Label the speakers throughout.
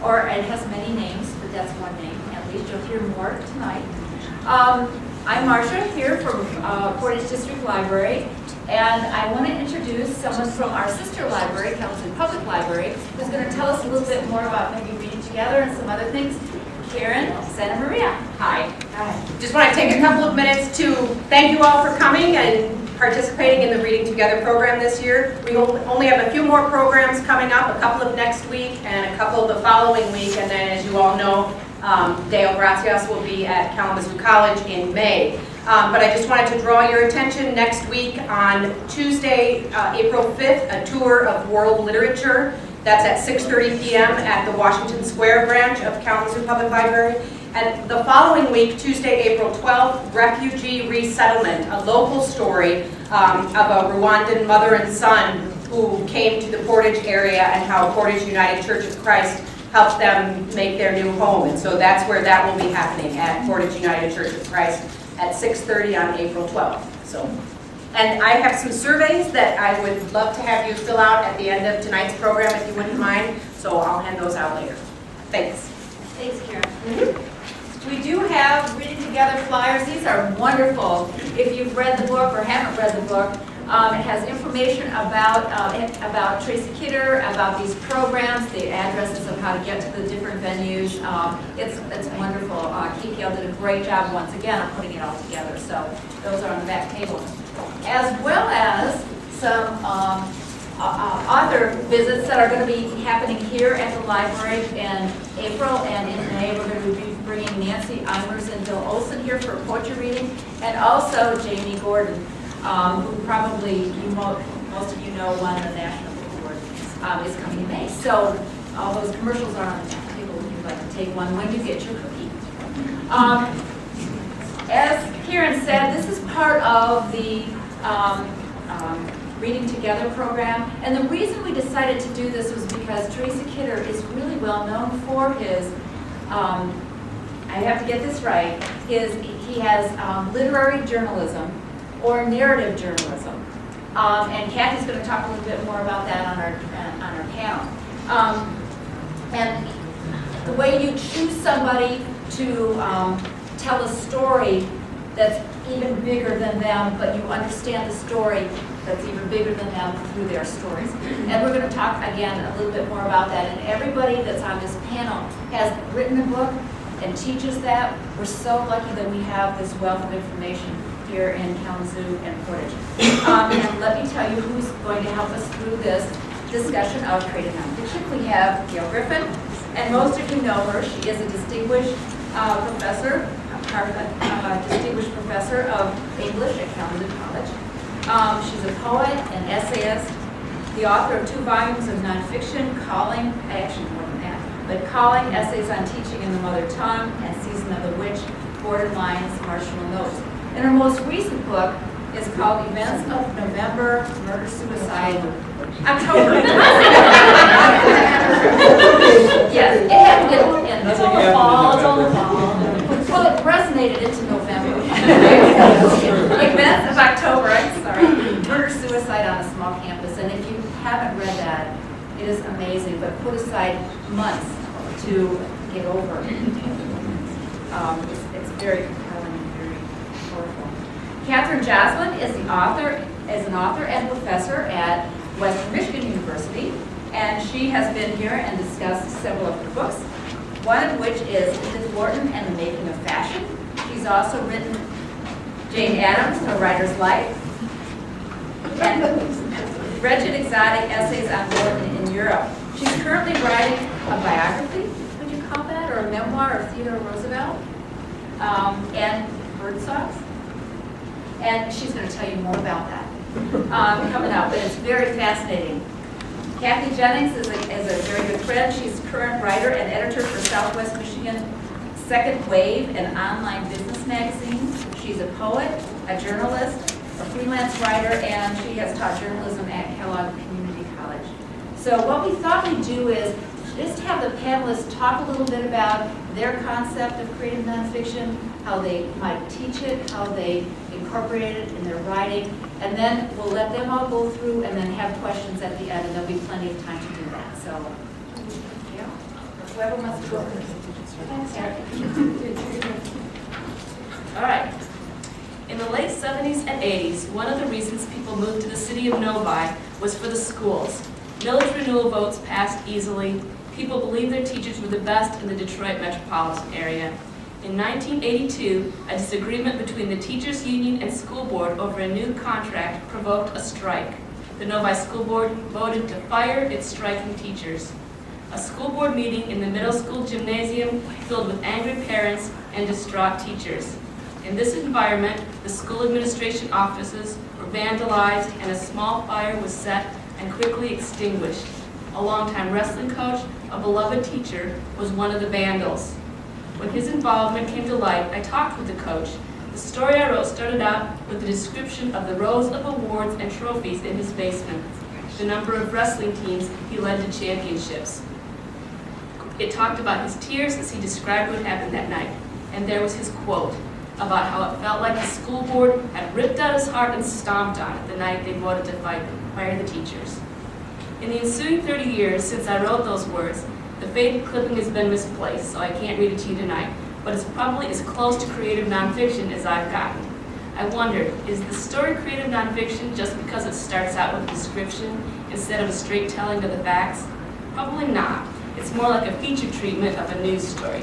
Speaker 1: or it has many names, but that's one name. At least you'll hear more tonight. I'm Marcia here from Portage District Library, and I want to introduce someone from our sister library, Kalamazoo Public Library, who's going to tell us a little bit more about maybe reading together and some other things. Karen Santa Maria.
Speaker 2: Hi. Just want to take a couple of minutes to thank you all for coming and participating in the Reading Together program this year. We only have a few more programs coming up, a couple of next week and a couple the following week, and then as you all know, Deo Gracias will be at Kalamazoo College in May. But I just wanted to draw your attention next week on Tuesday, April 5th, a tour of world literature. That's at 6:30 p.m. at the Washington Square branch of Kalamazoo Public Library. And the following week, Tuesday, April 12th, Refugee Resettlement, a local story of a Rwandan mother and son who came to the Portage area and how Portage United Church of Christ helped them make their new home. And so that's where that will be happening, at Portage United Church of Christ at 6:30 on April 12th. And I have some surveys that I would love to have you fill out at the end of tonight's program if you wouldn't mind. So I'll hand those out later. Thanks.
Speaker 1: Thanks, Karen. We do have Reading Together flyers. These are wonderful. If you've read the book or haven't read the book, it has information about Tracy Kidder, about these programs, the addresses of how to get to the different venues. It's wonderful. Keith Gale did a great job once again of putting it all together. So those are on the back table, as well as some author visits that are going to be happening here at the library in April, and in May we're going to be bringing Nancy Eimers and Bill Olson here for a poetry reading, and also Jamie Gordon, who probably most of you know won the National Book Award, is coming in May. So all those commercials are on the back table if you'd like to take one when you get your cookie. As Karen said, this is part of the Reading Together program, and the reason we decided to do this was because Tracy Kidder is really well known for his, I have to get this right, he has literary journalism or narrative journalism, and Kathy's going to talk a little bit more about that on our panel. And the way you choose somebody to tell a story that's even bigger than them, but you understand the story that's even bigger than them through their stories. And we're going to talk again a little bit more about that. And everybody that's on this panel has written a book and teaches that. We're so lucky that we have this wealth of information here in Kalamazoo and Portage. And let me tell you who's going to help us through this discussion of creative nonfiction. We have Gail Griffin, and most of you know her. She is a distinguished professor of English at Kalamazoo College. She's a poet, an essayist, the author of 2 volumes of nonfiction, actually more than that, but Calling, Essays on Teaching in the Mother Tongue, and Season of the Witch, Borderlines, Marshall Notes. And her most recent book is called Events of November, Murder, Suicide, October. Yes, it had to get in. It's on the fall, it's on the fall. Well, it resonated into November. Events of October, I'm sorry. Murder, Suicide on a Small Campus. And if you haven't read that, it is amazing, but put aside months to get over. It's very compelling and very powerful. Catherine Joslin is an author and professor at Western Michigan University, and she has been here and discussed several of her books, one of which is Edith Wharton and the Making of Fashion. She's also written Jane Addams, A Writer's Life, and Wretched Exotic Essays on Wharton in Europe. She's currently writing a biography, would you call that, or a memoir of Theodore Roosevelt, and Birdsongs. And she's going to tell you more about that coming up, but it's very fascinating. Kathy Jennings is a very good friend. She's current writer and editor for Southwest Michigan Second Wave, an online business magazine. She's a poet, a journalist, a freelance writer, and she has taught journalism at Kellogg Community College. So what we thought we'd do is just have the panelists talk a little bit about their concept of creative nonfiction, how they might teach it, how they incorporate it in their writing, and then we'll let them all go through and then have questions at the end, and there'll be plenty of time to do that. So, yeah. Whoever wants to go first. All right. In the late 70s and 80s, one of the reasons people moved to the city of Novi was for the schools. Millage renewal votes passed easily. People believed their teachers were the best in the Detroit metropolitan area. In 1982, a disagreement between the teachers' union and school board over a new contract provoked a strike. The Novi School Board voted to fire its striking teachers. A school board meeting in the middle school gymnasium filled with angry parents and distraught teachers. In this environment, the school administration offices were vandalized and a small fire was set and quickly extinguished. A longtime wrestling coach, a beloved teacher, was one of the vandals. When his involvement came to light, I talked with the coach. The story I wrote started out with a description of the rows of awards and trophies in his basement, the number of wrestling teams he led to championships. It talked about his tears as he described what happened that night, and there was his quote about how it felt like the school board had ripped out his heart and stomped on it the night they voted to fire the teachers. In the ensuing 30 years since I wrote those words, the faded clipping has been misplaced, so I can't read it to you tonight, but it's probably as close to creative nonfiction as I've gotten. I wondered, is the story creative nonfiction just because it starts out with a description instead of a straight telling of the facts? Probably not. It's more like a feature treatment of a news story.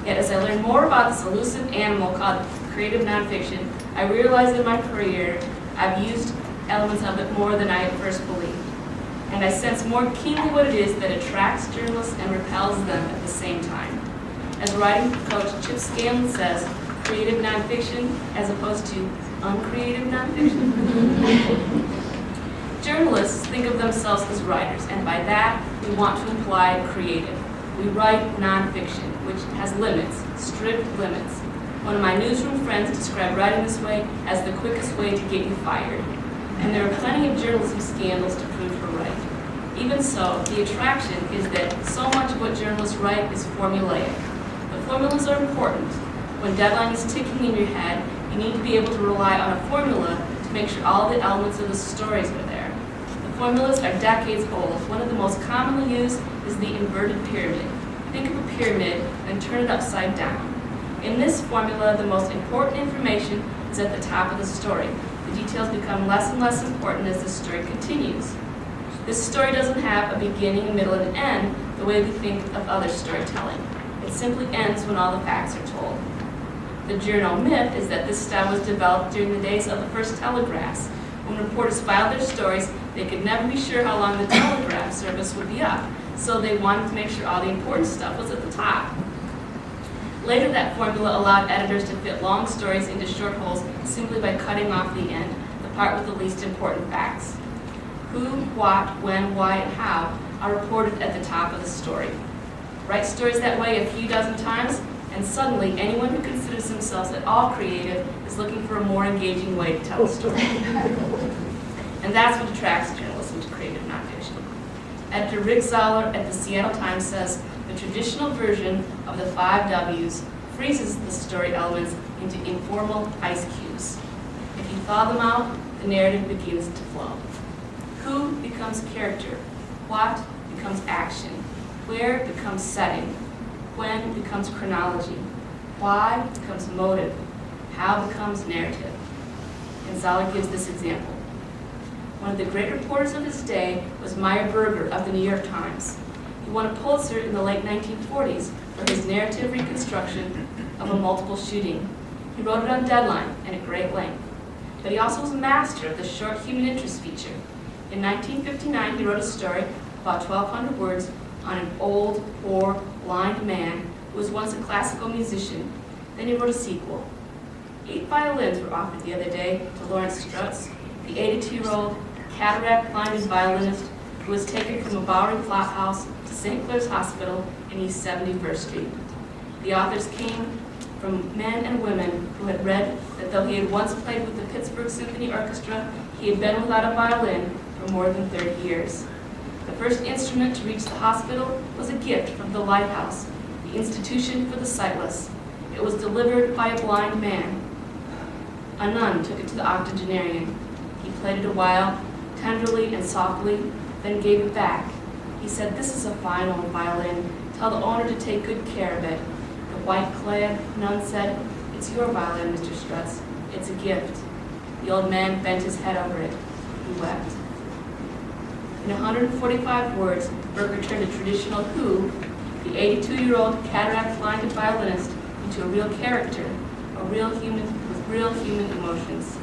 Speaker 1: Yet as I learned more about this elusive animal called creative nonfiction, I realized in my career I've used elements of it more than I at first believed. And I sense more keenly what it is that attracts journalists and repels them at the same time. As writing coach Chip Scanlon says, creative nonfiction as opposed to uncreative nonfiction. Journalists think of themselves as writers, and by that we want to imply creative. We write nonfiction, which has limits, strict limits. One of my newsroom friends described writing this way as the quickest way to get you fired. And there are plenty of journalism scandals to prove her right. Even so, the attraction is that so much of what journalists write is formulaic. The formulas are important. When deadline is ticking in your head, you need to be able to rely on a formula to make sure all the elements of the stories are there. The formulas are decades old. One of the most commonly used is the inverted pyramid. Think of a pyramid and turn it upside down. In this formula, the most important information is at the top of the story. The details become less and less important as the story continues. This story doesn't have a beginning, a middle, and an end the way we think of other storytelling. It simply ends when all the facts are told. The journal myth is that this style was developed during the days of the first telegraphs. When reporters filed their stories, they could never be sure how long the telegraph service would be up, so they wanted to make sure all the important stuff was at the top. Later, that formula allowed editors to fit long stories into short holes simply by cutting off the end, the part with the least important facts. Who, what, when, why, and how are reported at the top of the story. Write stories that way a few dozen times, and suddenly anyone who considers themselves at all creative is looking for a more engaging way to tell a story. And that's what attracts journalism to creative nonfiction. Editor Rick Zoller at the Seattle Times says, the traditional version of the 5 W's freezes the story elements into informal ice cubes. If you thaw them out, the narrative begins to flow. Who becomes character? What becomes action? Where becomes setting? When becomes chronology? Why becomes motive? How becomes narrative? And Zoller gives this example. One of the great reporters of his day was Meyer Berger of the New York Times. He won a Pulitzer in the late 1940s for his narrative reconstruction of a multiple shooting. He wrote it on deadline and at great length. But he also was a master of the short human interest feature. In 1959, he wrote a story about 1,200 words on an old, poor, blind man who was once a classical musician. Then he wrote a sequel. 8 violins were offered the other day to Lawrence Strutz, the 82-year-old cataract-blinded violinist who was taken from a Bowery flop house to St. Clair's Hospital in East 71st Street. The authors came from men and women who had read that though he had once played with the Pittsburgh Symphony Orchestra, he had been without a violin for more than 30 years. The first instrument to reach the hospital was a gift from the Lighthouse, the institution for the sightless. It was delivered by a blind man. A nun took it to the octogenarian. He played it a while, tenderly and softly, then gave it back.
Speaker 3: He said, "This is a fine old violin. Tell the owner to take good care of it." The white-clad nun said, "It's your violin, Mr. Strutz. It's a gift." The old man bent his head over it. He wept. In 145 words, Berger turned a traditional who, the 82-year-old cataract-blinded violinist, into a real character, a real human with real human emotions.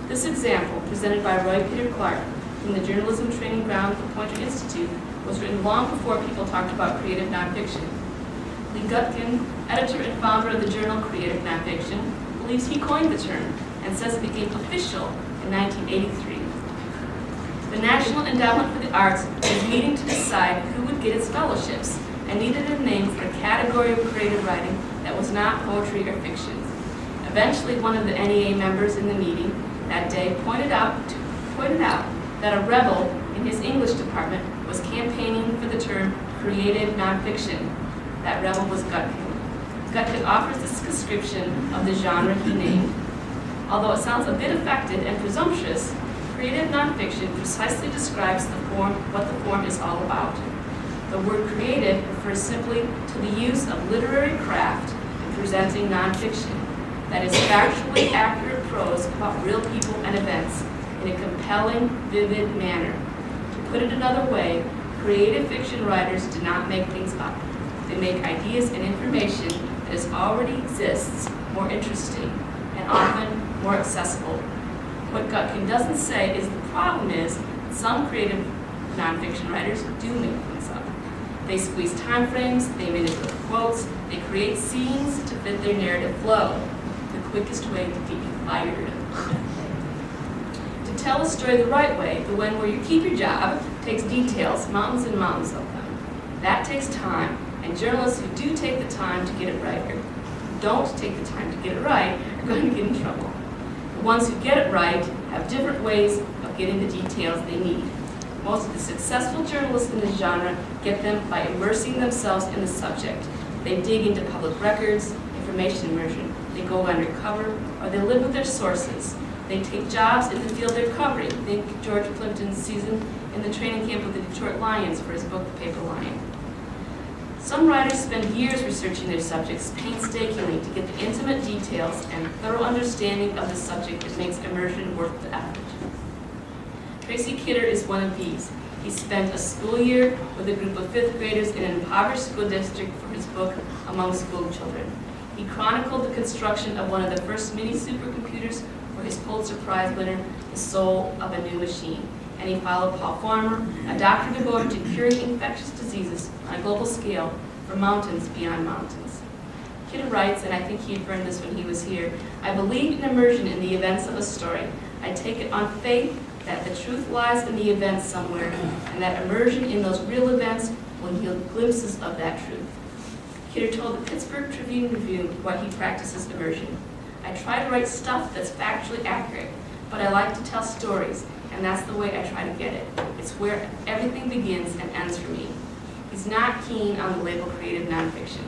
Speaker 3: This example, presented by Roy Peter Clark from the journalism training ground at the Poynter Institute, was written long before people talked about creative nonfiction. Lee Gutkin, editor and founder of the journal Creative Nonfiction, believes he coined the term and says it became official in 1983. The National Endowment for the Arts was meeting to decide who would get its fellowships and needed a name for a category of creative writing that was not poetry or fiction. Eventually, one of the NEA members in the meeting that day pointed out that a rebel in his English department was campaigning for the term creative nonfiction. That rebel was Gutkin. Gutkin offers this description of the genre he named. Although it sounds a bit affected and presumptuous, creative nonfiction precisely describes what the form is all about. The word creative refers simply to the use of literary craft in presenting nonfiction, that is factually accurate prose about real people and events in a compelling, vivid manner. To put it another way, creative fiction writers do not make things up. They make ideas and information that already exists more interesting and often more accessible. What Gutkin doesn't say is the problem is that some creative nonfiction writers do make things up. They squeeze time frames, they manipulate quotes, they create scenes to fit their narrative flow. The quickest way to get you fired. To tell a story the right way, the one where you keep your job, takes details, mountains and mountains of them. That takes time, and journalists who do take the time to get it right, or don't take the time to get it right, are going to get in trouble. The ones who get it right have different ways of getting the details they need. Most of the successful journalists in this genre get them by immersing themselves in the subject. They dig into public records, information immersion. They go undercover, or they live with their sources. They take jobs in the field they're covering. Think George Plimpton's season in the training camp with the Detroit Lions for his book, The Paper Lion. Some writers spend years researching their subjects painstakingly to get the intimate details and thorough understanding of the subject that makes immersion worth the effort. Tracy Kidder is one of these. He spent a school year with a group of fifth graders in an impoverished school district for his book, Among School Children. He chronicled the construction of one of the first mini supercomputers for his Pulitzer Prize winner, The Soul of a New Machine. And he followed Paul Farmer, a doctor devoted to curing infectious diseases on a global scale for mountains beyond mountains. Kidder writes, and I think he affirmed this when he was here, "I believe in immersion in the events of a story. I take it on faith that the truth lies in the events somewhere, and that immersion in those real events will yield glimpses of that truth." Kidder told the Pittsburgh Tribune-Review why he practices immersion. "I try to write stuff that's factually accurate, but I like to tell stories, and that's the way I try to get it. It's where everything begins and ends for me." He's not keen on the label creative nonfiction.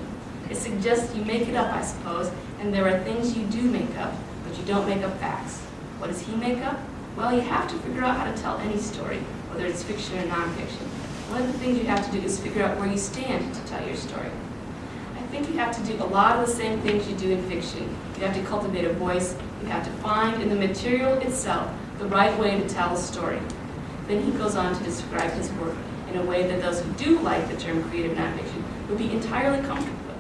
Speaker 3: It suggests you make it up, I suppose, and there are things you do make up, but you don't make up facts. What does he make up? Well, you have to figure out how to tell any story, whether it's fiction or nonfiction. One of the things you have to do is figure out where you stand to tell your story. I think you have to do a lot of the same things you do in fiction. You have to cultivate a voice. You have to find in the material itself the right way to tell a story. Then he goes on to describe his work in a way that those who do like the term creative nonfiction would be entirely comfortable with.